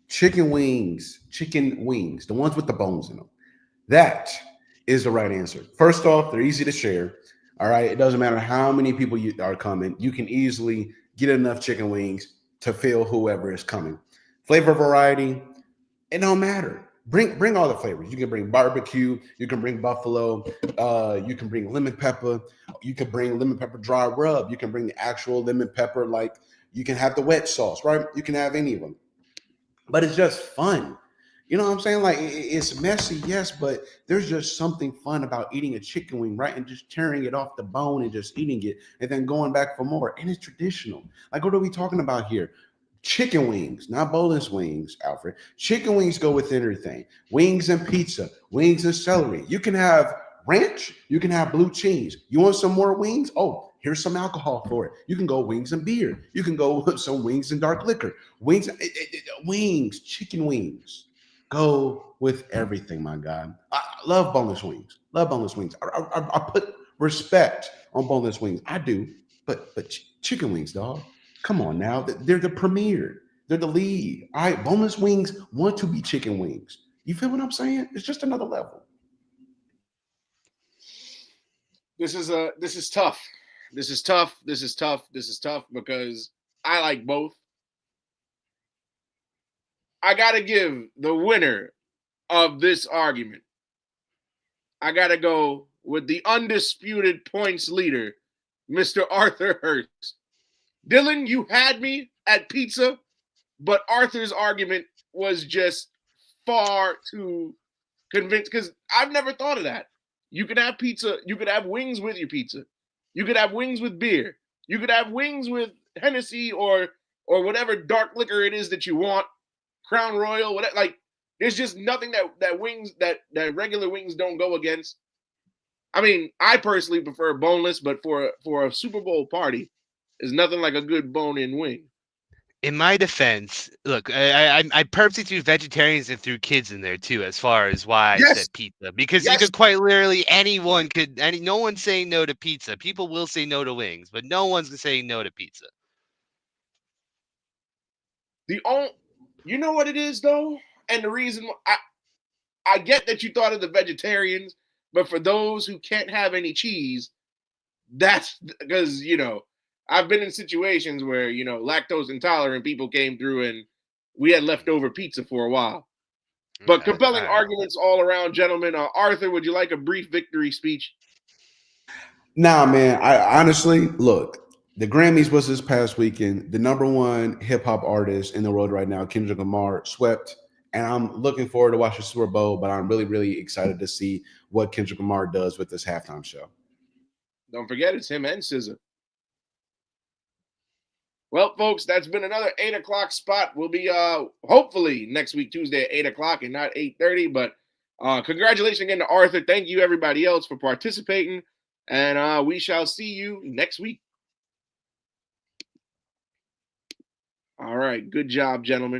Chicken wings, the ones with the bones in them. That is the right answer. First off, they're easy to share. All right. It doesn't matter how many people are coming. You can easily get enough chicken wings to fill whoever is coming. Flavor variety, it don't matter. Bring all the flavors. You can bring barbecue. You can bring buffalo. You can bring lemon pepper. You can bring lemon pepper dry rub. You can bring the actual lemon pepper. Like you can have the wet sauce, right? You can have any of them. But it's just fun. You know what I'm saying? Like it's messy, yes, but there's just something fun about eating a chicken wing, right? And just tearing it off the bone and just eating it and then going back for more. And it's traditional. Like what are we talking about here? Chicken wings, not boneless wings, Alfred. Chicken wings go with everything. Wings and pizza, wings and celery. You can have ranch, you can have blue cheese. You want some more wings? Oh, here's some alcohol for it. You can go wings and beer. You can go with some wings and dark liquor. Wings, chicken wings. Go with everything, my God. I love boneless wings. I put respect on boneless wings. I do, but chicken wings, dog. Come on now. They're the premier. They're the lead. All right, boneless wings want to be chicken wings. You feel what I'm saying? It's just another level. This is tough. This is tough because I like both. I got to give the winner of this argument. I got to go with the undisputed points leader, Mr. Arthur Hurst. Dylan, you had me at pizza, but Arthur's argument was just far too convinced because I've never thought of that. You could have pizza. You could have wings with your pizza. You could have wings with beer. You could have wings with Hennessy or whatever dark liquor it is that you want. Crown Royal, whatever. Like, there's just nothing that wings that regular wings don't go against. I mean, I personally prefer boneless, but for a Super Bowl party, there's nothing like a good bone-in wing. In my defense, look, I purposely threw vegetarians and threw kids in there too, as far as why I said pizza, because you could quite literally no one's saying no to pizza. People will say no to wings, but no one's saying no to pizza. You know what it is though, and the reason I get that you thought of the vegetarians, but for those who can't have any cheese, that's because I've been in situations where, lactose intolerant people came through and we had leftover pizza for a while. But compelling arguments all around, gentlemen. Arthur, would you like a brief victory speech? Nah, man. I honestly, look, the Grammys was this past weekend. The number one hip hop artist in the world right now, Kendrick Lamar, swept. And I'm looking forward to watching Super Bowl, but I'm really, really excited to see what Kendrick Lamar does with this halftime show. Don't forget, it's him and SZA. Well, folks, that's been another 8 o'clock spot. We'll be hopefully next week, Tuesday at 8 o'clock and not 8:30. But congratulations again to Arthur. Thank you, everybody else, for participating. And we shall see you next week. All right. Good job, gentlemen.